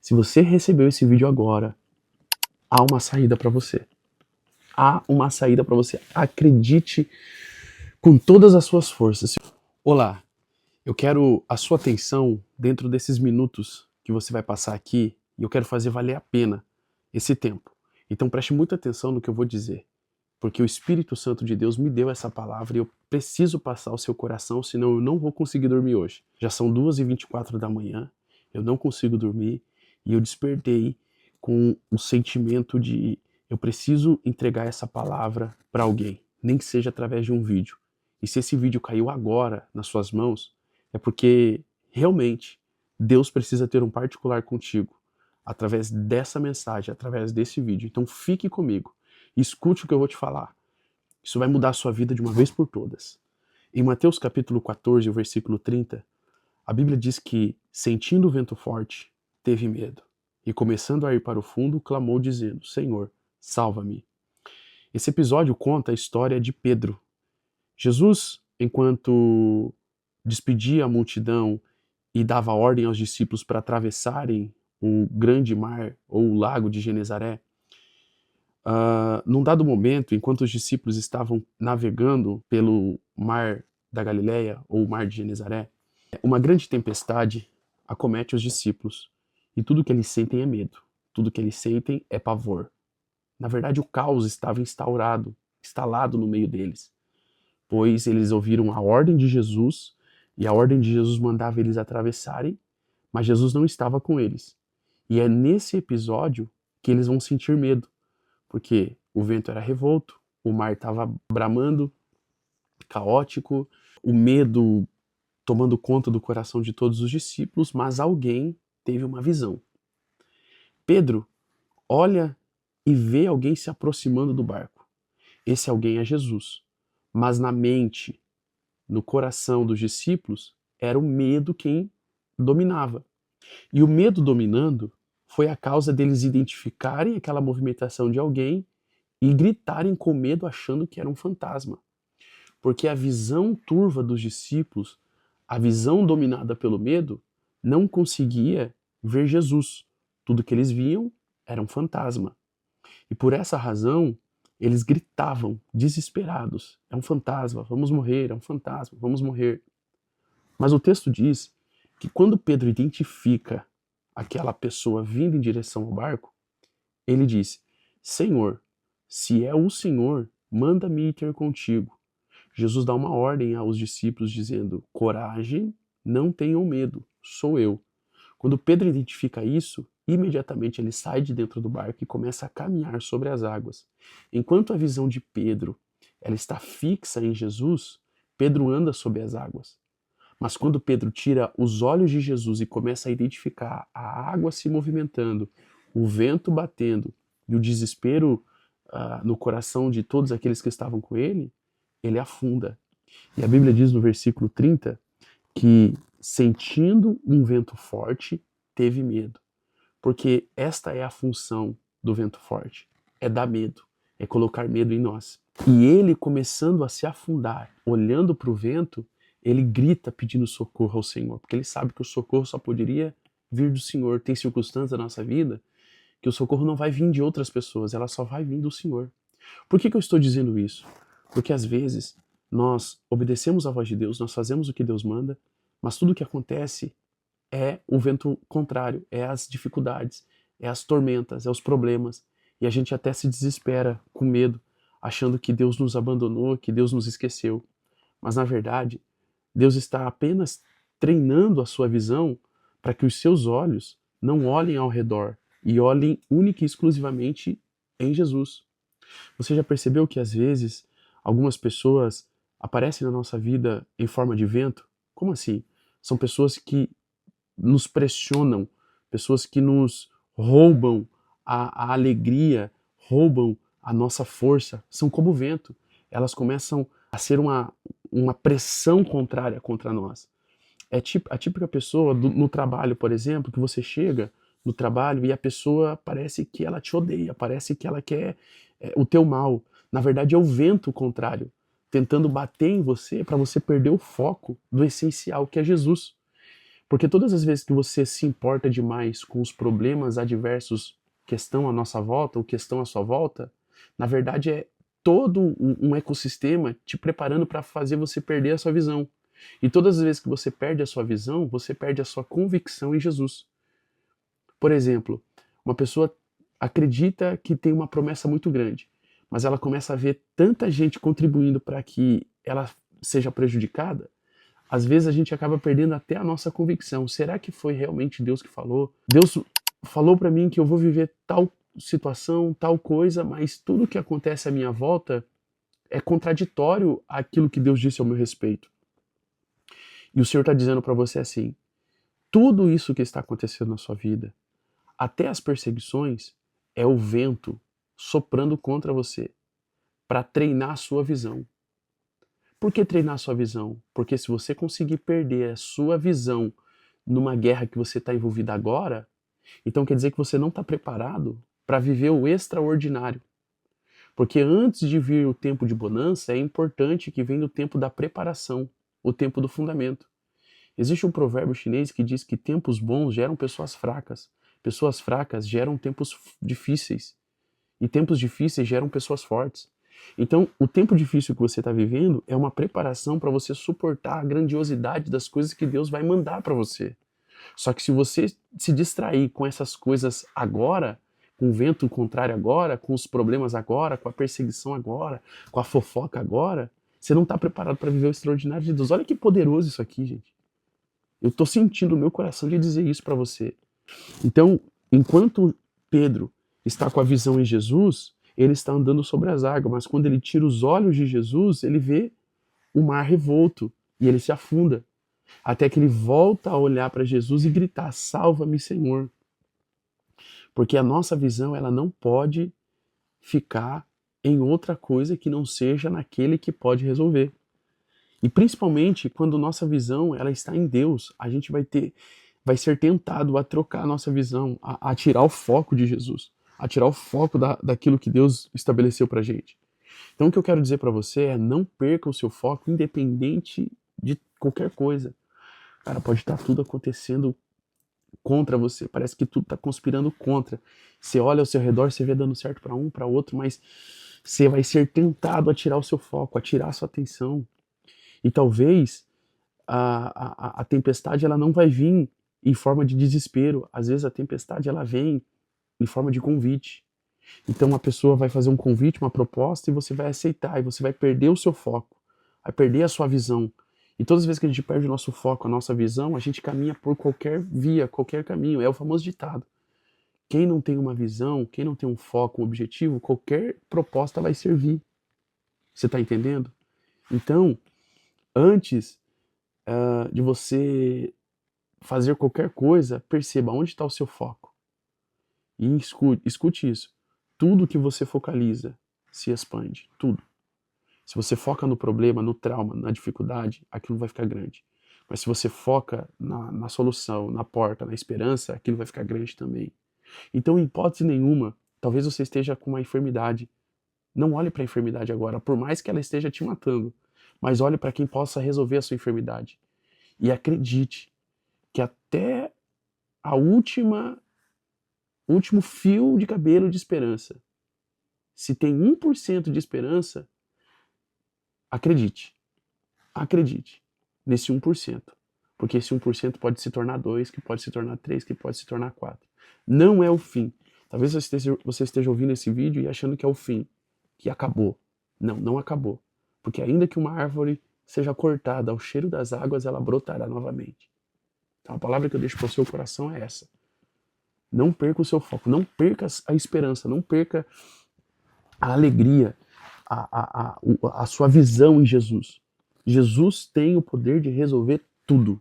Se você recebeu esse vídeo agora, há uma saída para você. Há uma saída para você. Acredite com todas as suas forças. Olá, eu quero a sua atenção dentro desses minutos que você vai passar aqui e eu quero fazer valer a pena esse tempo. Então preste muita atenção no que eu vou dizer, porque o Espírito Santo de Deus me deu essa palavra e eu preciso passar ao seu coração, senão eu não vou conseguir dormir hoje. Já são 2h24 da manhã, eu não consigo dormir e eu despertei com o sentimento de eu preciso entregar essa palavra para alguém, nem que seja através de um vídeo. E se esse vídeo caiu agora nas suas mãos, é porque realmente Deus precisa ter um particular contigo através dessa mensagem, através desse vídeo. Então fique comigo e escute o que eu vou te falar. Isso vai mudar a sua vida de uma vez por todas. Em Mateus capítulo 14, o versículo 30, a Bíblia diz que, sentindo o vento forte, teve medo e, começando a ir para o fundo, clamou dizendo: Senhor, salva-me. Esse episódio conta a história de Pedro. Jesus, enquanto despedia a multidão e dava ordem aos discípulos para atravessarem o grande mar ou o lago de Genezaré, num dado momento, enquanto os discípulos estavam navegando pelo mar da Galileia ou o mar de Genezaré, uma grande tempestade acomete os discípulos e tudo que eles sentem é medo, tudo que eles sentem é pavor. Na verdade, o caos estava instalado no meio deles, pois eles ouviram a ordem de Jesus e a ordem de Jesus mandava eles atravessarem, mas Jesus não estava com eles. E é nesse episódio que eles vão sentir medo, porque o vento era revolto, o mar estava bramando, caótico, o medo tomando conta do coração de todos os discípulos, mas alguém teve uma visão. Pedro olha e vê alguém se aproximando do barco. Esse alguém é Jesus. Mas na mente, no coração dos discípulos, era o medo quem dominava. E o medo dominando foi a causa deles identificarem aquela movimentação de alguém e gritarem com medo achando que era um fantasma. Porque a visão turva dos discípulos, a visão dominada pelo medo, não conseguia ver Jesus. Tudo que eles viam era um fantasma. E por essa razão, eles gritavam, desesperados: é um fantasma, vamos morrer, é um fantasma, vamos morrer. Mas o texto diz que quando Pedro identifica aquela pessoa vindo em direção ao barco, ele diz: Senhor, se é o Senhor, manda-me ir ter contigo. Jesus dá uma ordem aos discípulos dizendo: coragem, não tenham medo, sou eu. Quando Pedro identifica isso, imediatamente ele sai de dentro do barco e começa a caminhar sobre as águas. Enquanto a visão de Pedro ela está fixa em Jesus, Pedro anda sobre as águas. Mas quando Pedro tira os olhos de Jesus e começa a identificar a água se movimentando, o vento batendo e o desespero no coração de todos aqueles que estavam com ele, ele afunda. E a Bíblia diz no versículo 30 que, sentindo um vento forte, teve medo. Porque esta é a função do vento forte, é dar medo, é colocar medo em nós. E ele, começando a se afundar, olhando para o vento, ele grita pedindo socorro ao Senhor, porque ele sabe que o socorro só poderia vir do Senhor. Tem circunstâncias da nossa vida que o socorro não vai vir de outras pessoas, ela só vai vir do Senhor. Por que eu estou dizendo isso? Porque às vezes nós obedecemos à voz de Deus, nós fazemos o que Deus manda, mas tudo o que acontece é o vento contrário, é as dificuldades, é as tormentas, é os problemas, e a gente até se desespera com medo, achando que Deus nos abandonou, que Deus nos esqueceu. Mas na verdade, Deus está apenas treinando a sua visão para que os seus olhos não olhem ao redor e olhem única e exclusivamente em Jesus. Você já percebeu que às vezes algumas pessoas aparecem na nossa vida em forma de vento? Como assim? São pessoas que nos pressionam, pessoas que nos roubam a alegria, roubam a nossa força, são como o vento. Elas começam a ser uma pressão contrária contra nós. É a típica pessoa no trabalho, por exemplo, que você chega no trabalho e a pessoa parece que ela te odeia, parece que ela quer o teu mal. Na verdade é o vento contrário, tentando bater em você para você perder o foco do essencial, que é Jesus. Porque todas as vezes que você se importa demais com os problemas adversos que estão à nossa volta, ou que estão à sua volta, na verdade é todo um ecossistema te preparando para fazer você perder a sua visão. E todas as vezes que você perde a sua visão, você perde a sua convicção em Jesus. Por exemplo, uma pessoa acredita que tem uma promessa muito grande, mas ela começa a ver tanta gente contribuindo para que ela seja prejudicada. Às vezes a gente acaba perdendo até a nossa convicção. Será que foi realmente Deus que falou? Deus falou para mim que eu vou viver tal situação, tal coisa, mas tudo que acontece à minha volta é contraditório àquilo que Deus disse ao meu respeito. E o Senhor está dizendo para você assim: tudo isso que está acontecendo na sua vida, até as perseguições, é o vento soprando contra você para treinar a sua visão. Por que treinar a sua visão? Porque se você conseguir perder a sua visão numa guerra que você está envolvido agora, então quer dizer que você não está preparado para viver o extraordinário. Porque antes de vir o tempo de bonança, é importante que venha o tempo da preparação, o tempo do fundamento. Existe um provérbio chinês que diz que tempos bons geram pessoas fracas geram tempos difíceis, e tempos difíceis geram pessoas fortes. Então, o tempo difícil que você está vivendo é uma preparação para você suportar a grandiosidade das coisas que Deus vai mandar para você. Só que se você se distrair com essas coisas agora, com o vento contrário agora, com os problemas agora, com a perseguição agora, com a fofoca agora, você não está preparado para viver o extraordinário de Deus. Olha que poderoso isso aqui, gente. Eu estou sentindo no meu coração de dizer isso para você. Então, enquanto Pedro está com a visão em Jesus, ele está andando sobre as águas, mas quando ele tira os olhos de Jesus, ele vê o mar revolto e ele se afunda, até que ele volta a olhar para Jesus e gritar: salva-me, Senhor. Porque a nossa visão, ela não pode ficar em outra coisa que não seja naquele que pode resolver. E principalmente quando nossa visão ela está em Deus, a gente vai ser tentado a trocar a nossa visão, a tirar o foco de Jesus, a tirar o foco daquilo que Deus estabeleceu pra gente. Então o que eu quero dizer para você é: não perca o seu foco, independente de qualquer coisa. Cara, pode estar tudo acontecendo contra você, parece que tudo está conspirando contra. Você olha ao seu redor, você vê dando certo para um, para outro, mas você vai ser tentado a tirar o seu foco, a tirar a sua atenção. E talvez a tempestade ela não vai vir em forma de desespero. Às vezes a tempestade ela vem em forma de convite. Então uma pessoa vai fazer um convite, uma proposta, e você vai aceitar, e você vai perder o seu foco, vai perder a sua visão. E todas as vezes que a gente perde o nosso foco, a nossa visão, a gente caminha por qualquer via, qualquer caminho. É o famoso ditado: quem não tem uma visão, quem não tem um foco, um objetivo, qualquer proposta vai servir. Você está entendendo? Então, antes de você fazer qualquer coisa, perceba onde está o seu foco. E escute isso. Tudo que você focaliza se expande. Tudo. Se você foca no problema, no trauma, na dificuldade, aquilo vai ficar grande. Mas se você foca na solução, na porta, na esperança, aquilo vai ficar grande também. Então, em hipótese nenhuma, talvez você esteja com uma enfermidade. Não olhe para a enfermidade agora, por mais que ela esteja te matando. Mas olhe para quem possa resolver a sua enfermidade. E acredite que até a último fio de cabelo de esperança, se tem 1% de esperança, acredite nesse 1%. Porque esse 1% pode se tornar 2, que pode se tornar 3, que pode se tornar 4. Não é o fim. Talvez você esteja ouvindo esse vídeo e achando que é o fim, que acabou. Não, não acabou. Porque ainda que uma árvore seja cortada ao cheiro das águas, ela brotará novamente. Então a palavra que eu deixo para o seu coração é essa. Não perca o seu foco, não perca a esperança, não perca a alegria, a sua visão em Jesus. Jesus tem o poder de resolver tudo.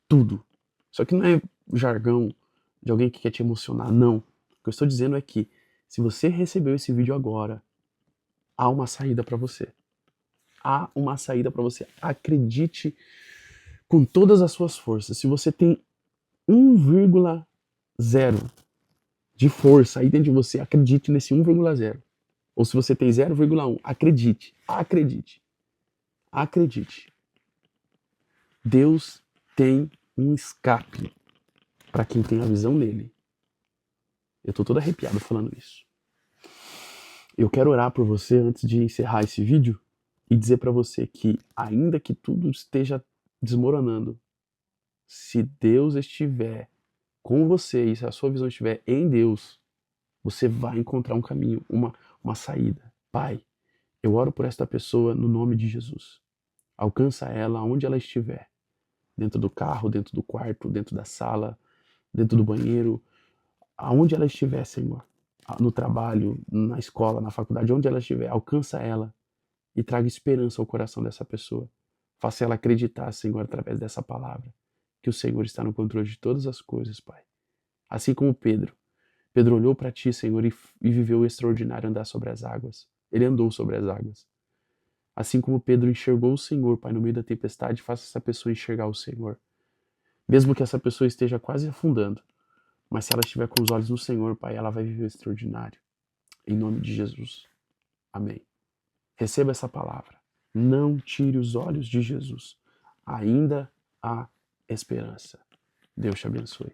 Tudo. Só que não é jargão de alguém que quer te emocionar, não. O que eu estou dizendo é que se você recebeu esse vídeo agora, há uma saída para você. Há uma saída para você. Acredite com todas as suas forças. Se você tem 1,0 de força aí dentro de você, acredite nesse 1,0. Ou se você tem 0,1, acredite. Acredite. Acredite. Deus tem um escape para quem tem a visão nele. Eu tô todo arrepiado falando isso. Eu quero orar por você antes de encerrar esse vídeo e dizer para você que, ainda que tudo esteja desmoronando, se Deus estiver com você e se a sua visão estiver em Deus, você vai encontrar um caminho, uma saída. Pai, eu oro por esta pessoa no nome de Jesus. Alcança ela onde ela estiver. Dentro do carro, dentro do quarto, dentro da sala, dentro do banheiro, aonde ela estiver, Senhor. No trabalho, na escola, na faculdade, onde ela estiver, alcança ela e traga esperança ao coração dessa pessoa. Faça ela acreditar, Senhor, através dessa palavra, que o Senhor está no controle de todas as coisas, Pai. Assim como Pedro. Pedro olhou para ti, Senhor, e viveu o extraordinário andar sobre as águas. Ele andou sobre as águas. Assim como Pedro enxergou o Senhor, Pai, no meio da tempestade, faça essa pessoa enxergar o Senhor. Mesmo que essa pessoa esteja quase afundando, mas se ela estiver com os olhos no Senhor, Pai, ela vai viver o extraordinário. Em nome de Jesus. Amém. Receba essa palavra. Não tire os olhos de Jesus. Ainda há esperança. Deus te abençoe.